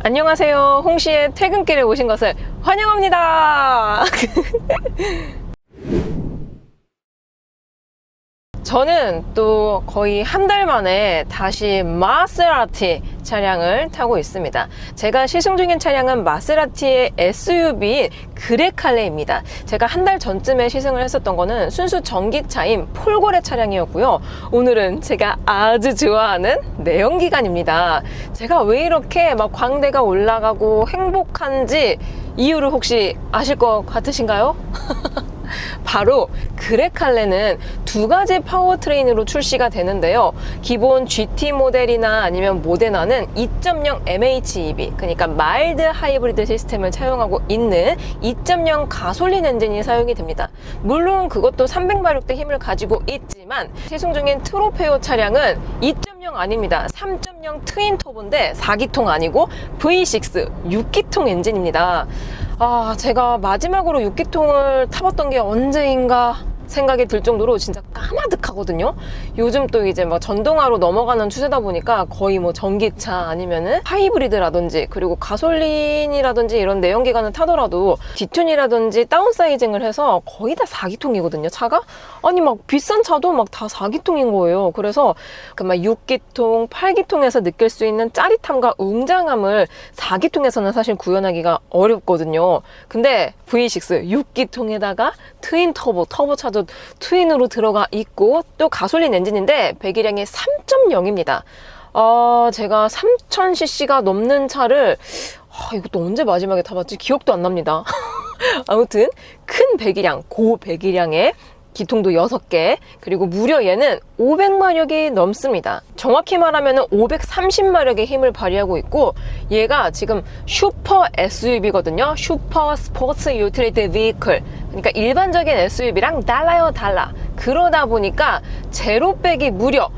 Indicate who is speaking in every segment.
Speaker 1: 안녕하세요. 홍시의 퇴근길에 오신 것을 환영합니다. 저는 또 거의 한 달 만에 다시 마세라티 차량을 타고 있습니다. 제가 시승 중인 차량은 마세라티의 SUV인 그레칼레입니다. 제가 한 달 전쯤에 시승을 했었던 거는 순수 전기차인 폴고레 차량이었고요. 오늘은 제가 아주 좋아하는 내연기관입니다. 제가 왜 이렇게 막 광대가 올라가고 행복한지 이유를 혹시 아실 것 같으신가요? 바로 그레칼레는 두 가지 파워트레인으로 출시가 되는데요. 기본 GT 모델이나 아니면 모데나는 2.0 MHEV, 그러니까 마일드 하이브리드 시스템을 차용하고 있는 2.0 가솔린 엔진이 사용이 됩니다. 물론 그것도 300마력대 힘을 가지고 있지만 시승 중인 트로페오 차량은 2.0 아닙니다. 3.0 트윈 터보인데 4기통 아니고 V6 6기통 엔진입니다. 제가 마지막으로 6기통을 타봤던 게 언제인가 생각이 들 정도로 진짜 까마득하거든요. 요즘 또 이제 막 전동화로 넘어가는 추세다 보니까 거의 뭐 전기차 아니면은 하이브리드라든지 그리고 가솔린이라든지 이런 내연기관을 타더라도 디튠이라든지 다운사이징을 해서 거의 다 4기통이거든요, 차가. 아니 막 비싼 차도 막 다 4기통인 거예요. 그래서 그 막 6기통, 8기통에서 느낄 수 있는 짜릿함과 웅장함을 4기통에서는 사실 구현하기가 어렵거든요. 근데 V6 6기통에다가 트윈 터보 차도 트윈으로 들어가 있고 또 가솔린 엔진인데 배기량이 3.0입니다. 제가 3000cc가 넘는 차를 이것도 언제 마지막에 타봤지? 기억도 안 납니다. 아무튼 큰 배기량, 고배기량의 기통도 6개, 그리고 무려 얘는 500마력이 넘습니다. 정확히 말하면 530마력의 힘을 발휘하고 있고 얘가 지금 슈퍼 SUV거든요. 슈퍼 스포츠 유틸리티 비클. 그러니까 일반적인 SUV랑 달라요, 달라. 그러다 보니까 제로 백이 무려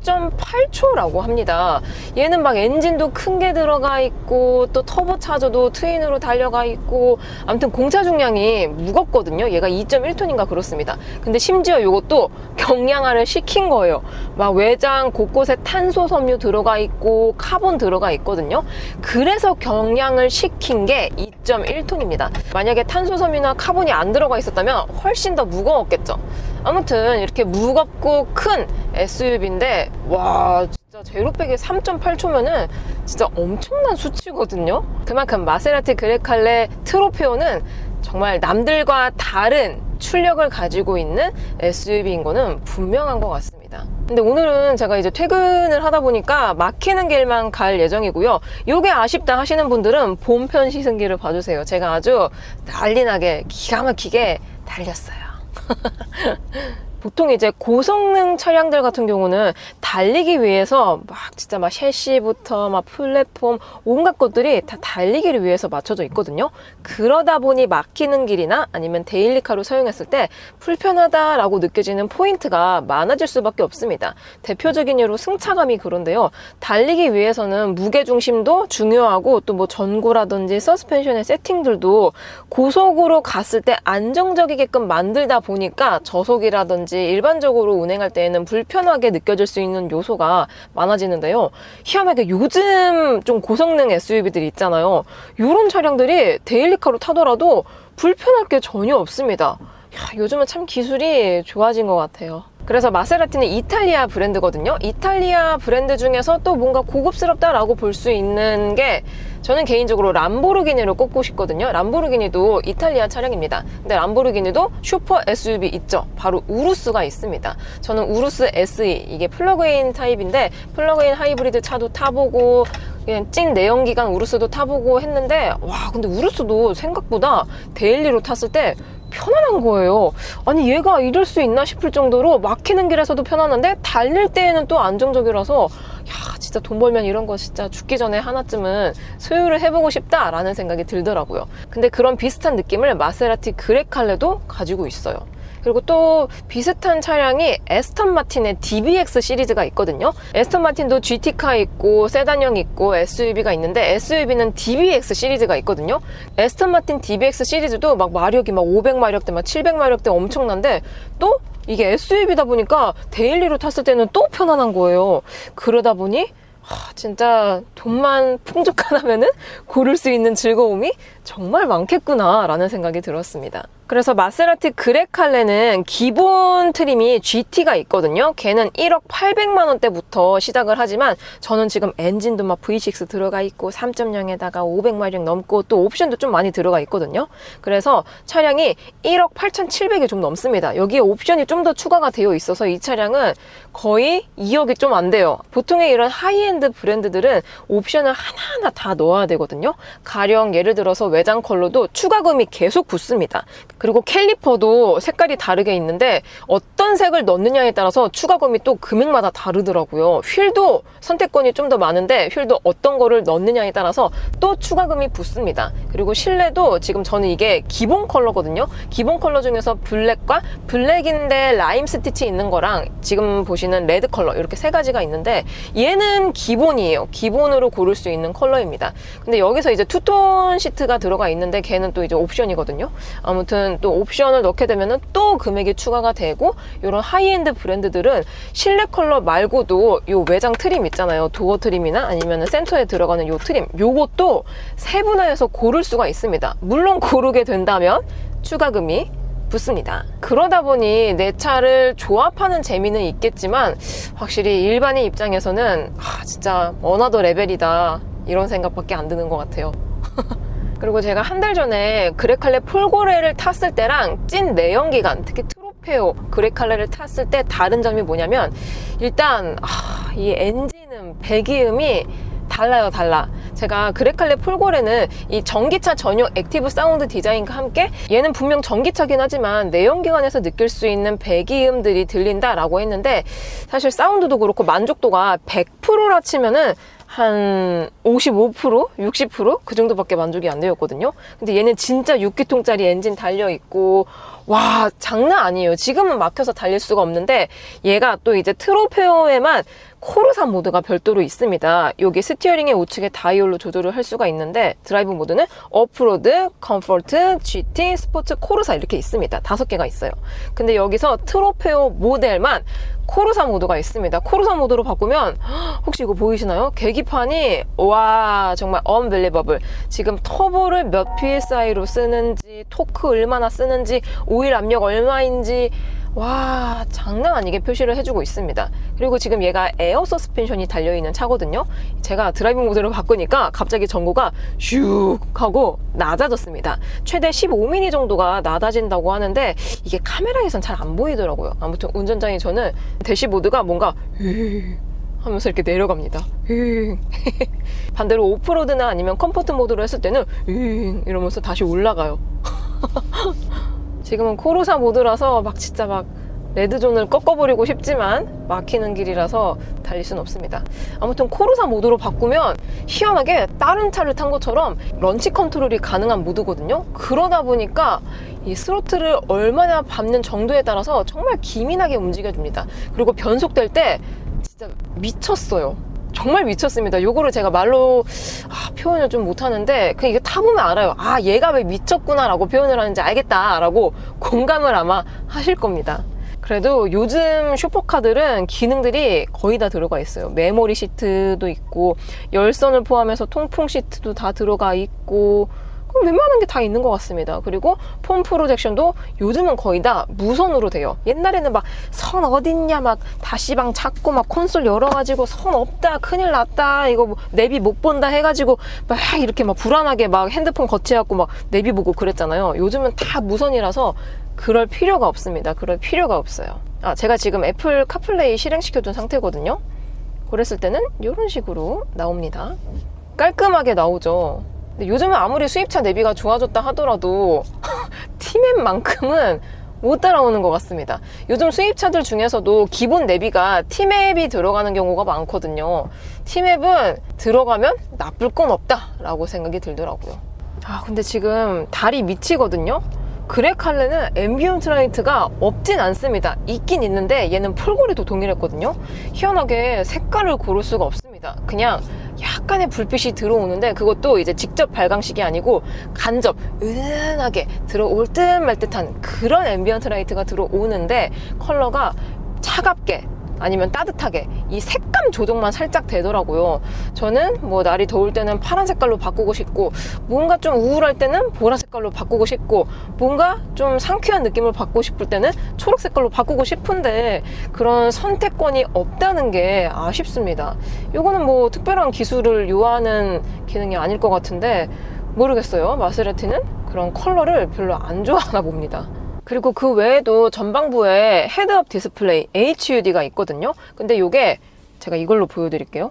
Speaker 1: 3.8초라고 합니다. 얘는 막 엔진도 큰 게 들어가 있고 또 터보차저도 트윈으로 달려가 있고 아무튼 공차 중량이 무겁거든요. 얘가 2.1톤인가 그렇습니다. 근데 심지어 이것도 경량화를 시킨 거예요. 막 외장 곳곳에 탄소 섬유 들어가 있고 카본 들어가 있거든요. 그래서 경량을 시킨 게 2.1톤입니다. 만약에 탄소 섬유나 카본이 안 들어가 있었다면 훨씬 더 무거웠겠죠. 아무튼 이렇게 무겁고 큰 SUV인데 와 진짜 제로백에 3.8초면은 진짜 엄청난 수치거든요. 그만큼 마세라티 그레칼레 트로페오는 정말 남들과 다른 출력을 가지고 있는 SUV인 거는 분명한 것 같습니다. 근데 오늘은 제가 이제 퇴근을 하다 보니까 막히는 길만 갈 예정이고요. 요게 아쉽다 하시는 분들은 본편 시승기를 봐주세요. 제가 아주 난리나게 기가 막히게 달렸어요. 보통 이제 고성능 차량들 같은 경우는 달리기 위해서 막 진짜 막 셰시부터 막 플랫폼 온갖 것들이 다 달리기를 위해서 맞춰져 있거든요. 그러다 보니 막히는 길이나 아니면 데일리카로 사용했을 때 불편하다라고 느껴지는 포인트가 많아질 수밖에 없습니다. 대표적인 예로 승차감이 그런데요. 달리기 위해서는 무게중심도 중요하고 또 뭐 전고라든지 서스펜션의 세팅들도 고속으로 갔을 때 안정적이게끔 만들다 보니까 저속이라든지 일반적으로 운행할 때에는 불편하게 느껴질 수 있는 요소가 많아지는데요. 희한하게 요즘 좀 고성능 SUV들이 있잖아요. 이런 차량들이 데일리카로 타더라도 불편할 게 전혀 없습니다. 요즘은 참 기술이 좋아진 것 같아요. 그래서 마세라티는 이탈리아 브랜드거든요. 이탈리아 브랜드 중에서 또 뭔가 고급스럽다라고 볼 수 있는 게 저는 개인적으로 람보르기니를 꼽고 싶거든요. 람보르기니도 이탈리아 차량입니다. 근데 람보르기니도 슈퍼 SUV 있죠. 바로 우루스가 있습니다. 저는 우루스 SE, 이게 플러그인 타입인데 플러그인 하이브리드 차도 타보고 그냥 찐 내연기관 우루스도 타보고 했는데 와 근데 우루스도 생각보다 데일리로 탔을 때 편안한 거예요. 아니 얘가 이럴 수 있나 싶을 정도로 막히는 길에서도 편안한데 달릴 때에는 또 안정적이라서 야 진짜 돈 벌면 이런 거 진짜 죽기 전에 하나쯤은 소유를 해보고 싶다라는 생각이 들더라고요. 근데 그런 비슷한 느낌을 마세라티 그레칼레도 가지고 있어요. 그리고 또 비슷한 차량이 에스턴 마틴의 DBX 시리즈가 있거든요. 에스턴 마틴도 GT카 있고 세단형 있고 SUV가 있는데 SUV는 DBX 시리즈가 있거든요. 에스턴 마틴 DBX 시리즈도 막 마력이 막 500마력대 막 700마력대 엄청난데 또 이게 SUV다 보니까 데일리로 탔을 때는 또 편안한 거예요. 그러다 보니 진짜 돈만 풍족하다면은 고를 수 있는 즐거움이 정말 많겠구나 라는 생각이 들었습니다. 그래서 마세라티 그레칼레는 기본 트림이 GT가 있거든요. 걔는 1억 800만 원대부터 시작을 하지만 저는 지금 엔진도 막 V6 들어가 있고 3.0에다가 500마력 넘고 또 옵션도 좀 많이 들어가 있거든요. 그래서 차량이 1억 8,700이 좀 넘습니다. 여기에 옵션이 좀 더 추가가 되어 있어서 이 차량은 거의 2억이 좀 안 돼요. 보통의 이런 하이엔드 브랜드들은 옵션을 하나하나 다 넣어야 되거든요. 가령 예를 들어서 외장 컬러도 추가금이 계속 붙습니다. 그리고 캘리퍼도 색깔이 다르게 있는데 어떤 색을 넣느냐에 따라서 추가금이 또 금액마다 다르더라고요. 휠도 선택권이 좀 더 많은데 휠도 어떤 거를 넣느냐에 따라서 또 추가금이 붙습니다. 그리고 실내도 지금 저는 이게 기본 컬러거든요. 기본 컬러 중에서 블랙과 블랙인데 라임 스티치 있는 거랑 지금 보시는 레드 컬러 이렇게 세 가지가 있는데 얘는 기본이에요. 기본으로 고를 수 있는 컬러입니다. 근데 여기서 이제 투톤 시트가 들어가 있는데 걔는 또 이제 옵션이거든요. 아무튼 또 옵션을 넣게 되면은 또 금액이 추가가 되고 이런 하이엔드 브랜드들은 실내 컬러 말고도 요 외장 트림 있잖아요. 도어 트림이나 아니면 센터에 들어가는 요 트림 요것도 세분화해서 고를 수가 있습니다. 물론 고르게 된다면 추가금이 붙습니다. 그러다 보니 내 차를 조합하는 재미는 있겠지만 확실히 일반인 입장에서는 진짜 어나더 레벨이다 이런 생각밖에 안 드는 것 같아요. 그리고 제가 한 달 전에 그레칼레 폴고레를 탔을 때랑 찐 내연기관 특히 트로페오 그레칼레를 탔을 때 다른 점이 뭐냐면 일단 이 엔진음 배기음이 달라요. 제가 그레칼레 폴고레는 이 전기차 전용 액티브 사운드 디자인과 함께 얘는 분명 전기차긴 하지만 내연기관에서 느낄 수 있는 배기음들이 들린다라고 했는데 사실 사운드도 그렇고 만족도가 100%라 치면은 한 55%? 60%? 그 정도밖에 만족이 안 되었거든요. 근데 얘는 진짜 6기통짜리 엔진 달려있고 와 장난 아니에요. 지금은 막혀서 달릴 수가 없는데 얘가 또 이제 트로페오에만 코르사 모드가 별도로 있습니다. 여기 스티어링의 우측에 다이얼로 조절을 할 수가 있는데 드라이브 모드는 오프로드, 컴포트, GT, 스포츠, 코르사 이렇게 있습니다. 5개가 있어요. 근데 여기서 트로페오 모델만 코르사 모드가 있습니다. 코르사 모드로 바꾸면 혹시 이거 보이시나요? 계기판이 와 정말 unbelievable. 지금 터보를 몇 PSI로 쓰는지 토크 얼마나 쓰는지 오일 압력 얼마인지 와 장난 아니게 표시를 해주고 있습니다. 그리고 지금 얘가 에어 서스펜션이 달려있는 차거든요. 제가 드라이빙 모드로 바꾸니까 갑자기 전고가 슉 하고 낮아졌습니다. 최대 15mm 정도가 낮아진다고 하는데 이게 카메라에선 잘 안 보이더라고요. 아무튼 운전자인 저는 대시보드가 뭔가 하면서 이렇게 내려갑니다. 반대로 오프로드나 아니면 컴포트 모드로 했을 때는 이러면서 다시 올라가요. 지금은 코르사 모드라서 막 진짜 막 레드존을 꺾어버리고 싶지만 막히는 길이라서 달릴 순 없습니다. 아무튼 코르사 모드로 바꾸면 희한하게 다른 차를 탄 것처럼 런치 컨트롤이 가능한 모드거든요. 그러다 보니까 이 스로틀을 얼마나 밟는 정도에 따라서 정말 기민하게 움직여줍니다. 그리고 변속될 때 진짜 미쳤어요. 정말 미쳤습니다. 요거를 제가 말로 표현을 좀 못하는데 그냥 이게 타보면 알아요. 얘가 왜 미쳤구나 라고 표현을 하는지 알겠다 라고 공감을 아마 하실 겁니다. 그래도 요즘 슈퍼카들은 기능들이 거의 다 들어가 있어요. 메모리 시트도 있고 열선을 포함해서 통풍 시트도 다 들어가 있고 웬만한 게 다 있는 것 같습니다. 그리고 폼 프로젝션도 요즘은 거의 다 무선으로 돼요. 옛날에는 막 선 어딨냐 막 다시방 찾고 막 콘솔 열어가지고 선 없다 큰일 났다 이거 뭐 내비 못 본다 해가지고 막 이렇게 막 불안하게 막 핸드폰 거치해갖고 막 내비 보고 그랬잖아요. 요즘은 다 무선이라서 그럴 필요가 없습니다. 그럴 필요가 없어요. 제가 지금 애플 카플레이 실행시켜둔 상태거든요. 그랬을 때는 이런 식으로 나옵니다. 깔끔하게 나오죠. 근데 요즘은 아무리 수입차 내비가 좋아졌다 하더라도 T맵만큼은 못 따라오는 것 같습니다. 요즘 수입차들 중에서도 기본 내비가 T맵이 들어가는 경우가 많거든요. T맵은 들어가면 나쁠 건 없다 라고 생각이 들더라고요. 근데 지금 달이 미치거든요. 그레칼레는 앰비언트 라이트가 없진 않습니다. 있긴 있는데 얘는 폴고레도 동일했거든요. 희한하게 색깔을 고를 수가 없습니다. 그냥 약간의 불빛이 들어오는데 그것도 이제 직접 발광식이 아니고 간접 은은하게 들어올 듯 말 듯한 그런 앰비언트 라이트가 들어오는데 컬러가 차갑게 아니면 따뜻하게 이 색감 조정만 살짝 되더라고요. 저는 뭐 날이 더울 때는 파란 색깔로 바꾸고 싶고, 뭔가 좀 우울할 때는 보라 색깔로 바꾸고 싶고, 뭔가 좀 상쾌한 느낌을 받고 싶을 때는 초록 색깔로 바꾸고 싶은데 그런 선택권이 없다는 게 아쉽습니다. 이거는 뭐 특별한 기술을 요하는 기능이 아닐 것 같은데 모르겠어요. 마세라티는 그런 컬러를 별로 안 좋아하나 봅니다. 그리고 그 외에도 전방부에 헤드업 디스플레이 HUD가 있거든요. 근데 이게 제가 이걸로 보여드릴게요.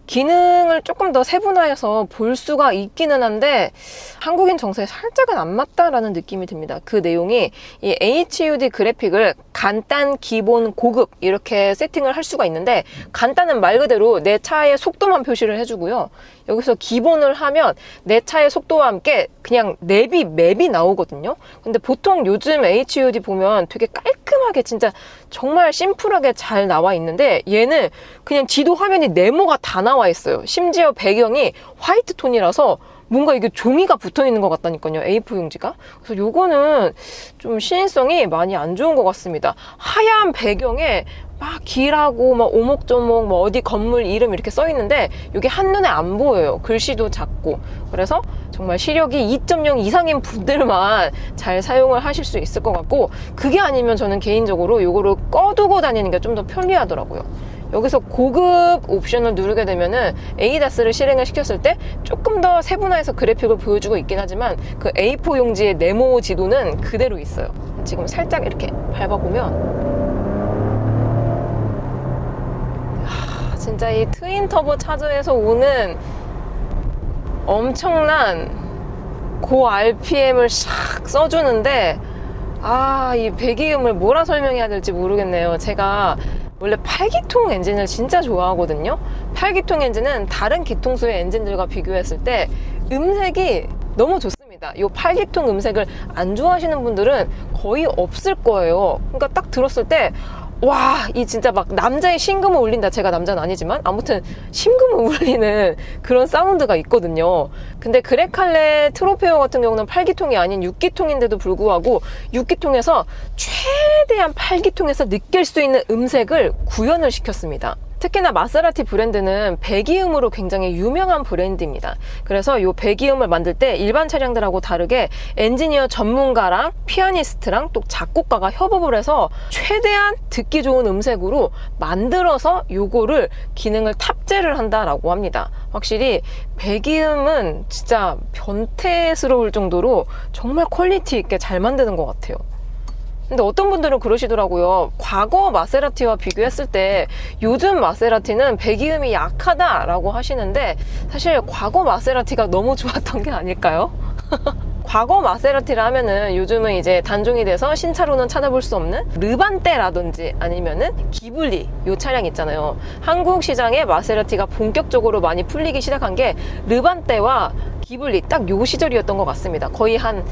Speaker 1: 기능을 조금 더 세분화해서 볼 수가 있기는 한데 한국인 정서에 살짝은 안 맞다라는 느낌이 듭니다. 그 내용이 이 HUD 그래픽을 간단, 기본, 고급 이렇게 세팅을 할 수가 있는데, 간단은 말 그대로 내 차의 속도만 표시를 해주고요. 여기서 기본을 하면 내 차의 속도와 함께 그냥 내비 맵이 나오거든요. 근데 보통 요즘 HUD 보면 되게 깔끔하게 진짜 정말 심플하게 잘 나와 있는데, 얘는 그냥 지도 화면이 네모가 다 나와 있어요. 심지어 배경이 화이트 톤이라서 뭔가 이게 종이가 붙어 있는 것 같다니까요. A4 용지가. 그래서 요거는 좀 시인성이 많이 안 좋은 것 같습니다. 하얀 배경에 막 길하고 막 오목조목 뭐 어디 건물 이름 이렇게 써 있는데 이게 한눈에 안 보여요. 글씨도 작고. 그래서 정말 시력이 2.0 이상인 분들만 잘 사용을 하실 수 있을 것 같고, 그게 아니면 저는 개인적으로 요거를 꺼두고 다니는 게 좀 더 편리하더라고요. 여기서 고급 옵션을 누르게 되면은 ADAS를 실행을 시켰을 때 조금 더 세분화해서 그래픽을 보여주고 있긴 하지만 그 A4 용지의 네모 지도는 그대로 있어요. 지금 살짝 이렇게 밟아보면 진짜 이 트윈 터보 차저에서 오는 엄청난 고 RPM을 샥 써주는데, 이 배기음을 뭐라 설명해야 될지 모르겠네요. 제가 원래 8기통 엔진을 진짜 좋아하거든요. 8기통 엔진은 다른 기통수의 엔진들과 비교했을 때 음색이 너무 좋습니다. 이 8기통 음색을 안 좋아하시는 분들은 거의 없을 거예요. 그러니까 딱 들었을 때 와, 이 진짜 막 남자의 심금을 울린다. 제가 남자는 아니지만 아무튼 심금을 울리는 그런 사운드가 있거든요. 근데 그레칼레 트로페오 같은 경우는 8기통이 아닌 6기통인데도 불구하고 6기통에서 최대한 8기통에서 느낄 수 있는 음색을 구현을 시켰습니다. 특히나 마세라티 브랜드는 배기음으로 굉장히 유명한 브랜드입니다. 그래서 이 배기음을 만들 때 일반 차량들하고 다르게 엔지니어 전문가랑 피아니스트랑 또 작곡가가 협업을 해서 최대한 듣기 좋은 음색으로 만들어서 요거를 기능을 탑재를 한다라고 합니다. 확실히 배기음은 진짜 변태스러울 정도로 정말 퀄리티 있게 잘 만드는 것 같아요. 근데 어떤 분들은 그러시더라고요. 과거 마세라티와 비교했을 때 요즘 마세라티는 배기음이 약하다라고 하시는데, 사실 과거 마세라티가 너무 좋았던 게 아닐까요? 과거 마세라티라 하면은 요즘은 이제 단종이 돼서 신차로는 찾아볼 수 없는 르반떼라든지 아니면은 기블리 요 차량 있잖아요. 한국 시장에 마세라티가 본격적으로 많이 풀리기 시작한 게 르반떼와 기블리 딱 요 시절이었던 것 같습니다. 거의 한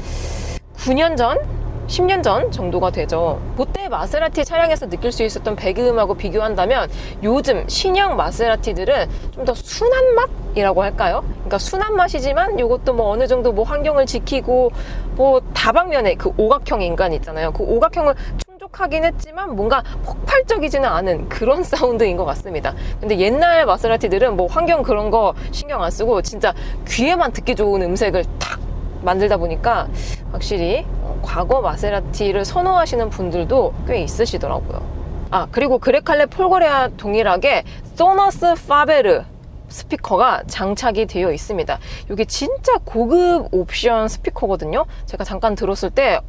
Speaker 1: 9년 전? 10년 전 정도가 되죠. 그때 마세라티 차량에서 느낄 수 있었던 배기음하고 비교한다면 요즘 신형 마세라티들은 좀 더 순한 맛이라고 할까요? 그러니까 순한 맛이지만 이것도 뭐 어느 정도 뭐 환경을 지키고 뭐 다방면에 그 오각형 인간 있잖아요. 그 오각형을 충족하긴 했지만 뭔가 폭발적이지는 않은 그런 사운드인 것 같습니다. 근데 옛날 마세라티들은 뭐 환경 그런 거 신경 안 쓰고 진짜 귀에만 듣기 좋은 음색을 탁 만들다 보니까 확실히 과거 마세라티를 선호하시는 분들도 꽤 있으시더라고요. 그리고 그레칼레 폴거레와 동일하게 소너스 파베르 스피커가 장착이 되어 있습니다. 이게 진짜 고급 옵션 스피커거든요. 제가 잠깐 들었을 때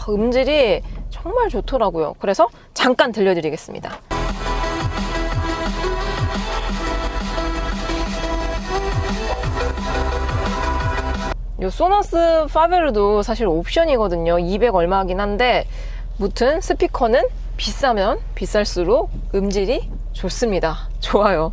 Speaker 1: 음질이 정말 좋더라고요. 그래서 잠깐 들려드리겠습니다. 요 소너스 파베르도 사실 옵션이거든요. 200 얼마긴 한데 무튼 스피커는 비싸면 비쌀수록 음질이 좋습니다. 좋아요.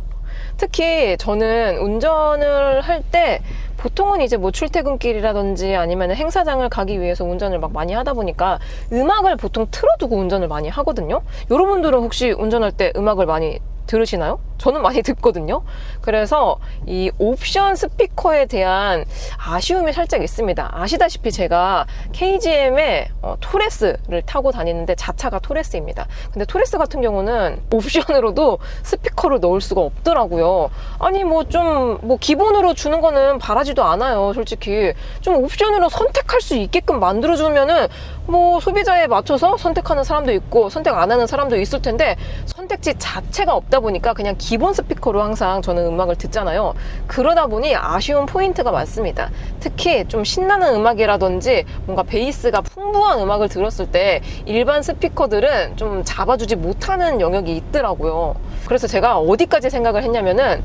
Speaker 1: 특히 저는 운전을 할 때 보통은 이제 뭐 출퇴근길이라든지 아니면 행사장을 가기 위해서 운전을 막 많이 하다 보니까 음악을 보통 틀어두고 운전을 많이 하거든요. 여러분들은 혹시 운전할 때 음악을 많이 들으시나요? 저는 많이 듣거든요. 그래서 이 옵션 스피커에 대한 아쉬움이 살짝 있습니다. 아시다시피 제가 KGM의 토레스를 타고 다니는데 자차가 토레스입니다. 근데 토레스 같은 경우는 옵션으로도 스피커를 넣을 수가 없더라고요. 아니 뭐 좀 기본으로 주는 거는 바라지도 않아요. 솔직히 좀 옵션으로 선택할 수 있게끔 만들어주면은 뭐 소비자에 맞춰서 선택하는 사람도 있고 선택 안 하는 사람도 있을 텐데 선택지 자체가 없다 보니까 그냥 기본 스피커로 항상 저는 음악을 듣잖아요. 그러다 보니 아쉬운 포인트가 많습니다. 특히 좀 신나는 음악이라든지 뭔가 베이스가 풍부한 음악을 들었을 때 일반 스피커들은 좀 잡아주지 못하는 영역이 있더라고요. 그래서 제가 어디까지 생각을 했냐면은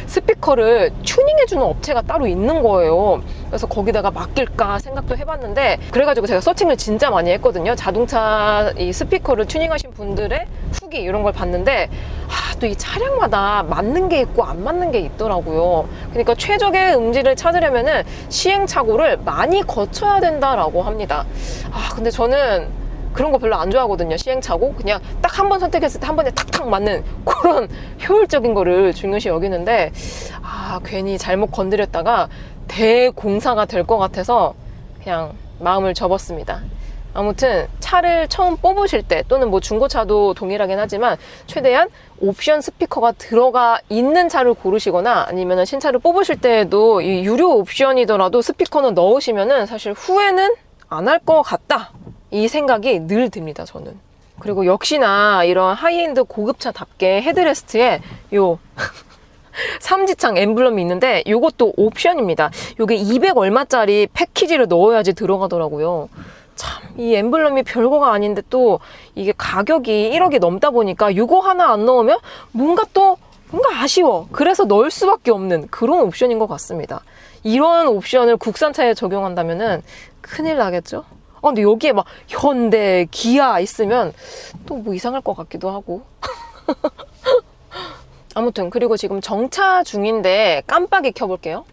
Speaker 1: 스피커를 튜닝해주는 업체가 따로 있는 거예요. 그래서 거기다가 맡길까 생각도 해봤는데 그래가지고 제가 서칭을 진짜 많이 했거든요. 자동차 이 스피커를 튜닝하신 분들의 후기 이런 걸 봤는데 또 이 차량마다 맞는 게 있고 안 맞는 게 있더라고요. 그러니까 최적의 음질을 찾으려면은 시행착오를 많이 거쳐야 된다라고 합니다. 근데 저는 그런 거 별로 안 좋아하거든요. 시행착오. 그냥 딱 한 번 선택했을 때 한 번에 탁탁 맞는 그런 효율적인 거를 중요시 여기는데 괜히 잘못 건드렸다가 대공사가 될 것 같아서 그냥 마음을 접었습니다. 아무튼 차를 처음 뽑으실 때 또는 뭐 중고차도 동일하긴 하지만 최대한 옵션 스피커가 들어가 있는 차를 고르시거나 아니면 신차를 뽑으실 때에도 이 유료 옵션이더라도 스피커는 넣으시면은 사실 후회는 안 할 것 같다. 이 생각이 늘 듭니다, 저는. 그리고 역시나 이런 하이엔드 고급차답게 헤드레스트에 요 삼지창 엠블럼이 있는데 요것도 옵션입니다. 요게 200 얼마짜리 패키지를 넣어야지 들어가더라고요. 참, 이 엠블럼이 별거가 아닌데 또 이게 가격이 1억이 넘다 보니까 요거 하나 안 넣으면 뭔가 아쉬워. 그래서 넣을 수밖에 없는 그런 옵션인 것 같습니다. 이런 옵션을 국산차에 적용한다면은 큰일 나겠죠? 근데 여기에 막 현대, 기아 있으면 또 뭐 이상할 것 같기도 하고. 아무튼 그리고 지금 정차 중인데 깜빡이 켜볼게요.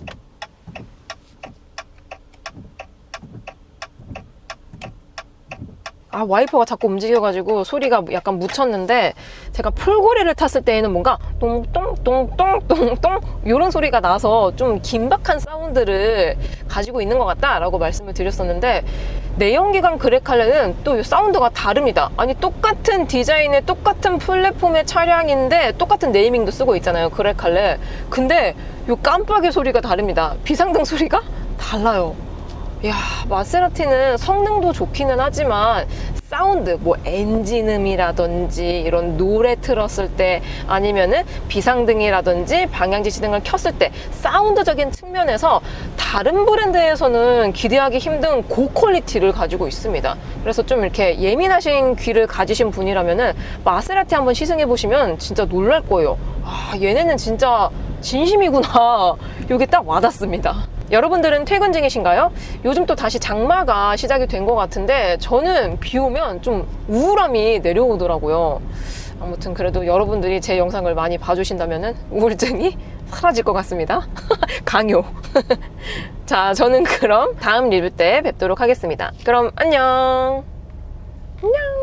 Speaker 1: 와이퍼가 자꾸 움직여가지고 소리가 약간 묻혔는데 제가 풀고리를 탔을 때에는 뭔가 똥똥똥똥똥똥 이런 소리가 나서 좀 긴박한 사운드를 가지고 있는 것 같다라고 말씀을 드렸었는데 내연기관 그래칼레는 또 이 사운드가 다릅니다. 아니 똑같은 디자인의 똑같은 플랫폼의 차량인데 똑같은 네이밍도 쓰고 있잖아요. 그래칼레. 근데 이 깜빡이 소리가 다릅니다. 비상등 소리가 달라요. 이야, 마세라티는 성능도 좋기는 하지만 사운드, 뭐 엔진음이라든지 이런 노래 틀었을 때 아니면은 비상등이라든지 방향지시 등을 켰을 때 사운드적인 측면에서 다른 브랜드에서는 기대하기 힘든 고퀄리티를 가지고 있습니다. 그래서 좀 이렇게 예민하신 귀를 가지신 분이라면은 마세라티 한번 시승해 보시면 진짜 놀랄 거예요. 얘네는 진짜 진심이구나. 이게 딱 와닿습니다. 여러분들은 퇴근 중이신가요? 요즘 또 다시 장마가 시작이 된 것 같은데 저는 비 오면 좀 우울함이 내려오더라고요. 아무튼 그래도 여러분들이 제 영상을 많이 봐주신다면 우울증이 사라질 것 같습니다. 강요. 자, 저는 그럼 다음 리뷰 때 뵙도록 하겠습니다. 그럼 안녕. 안녕.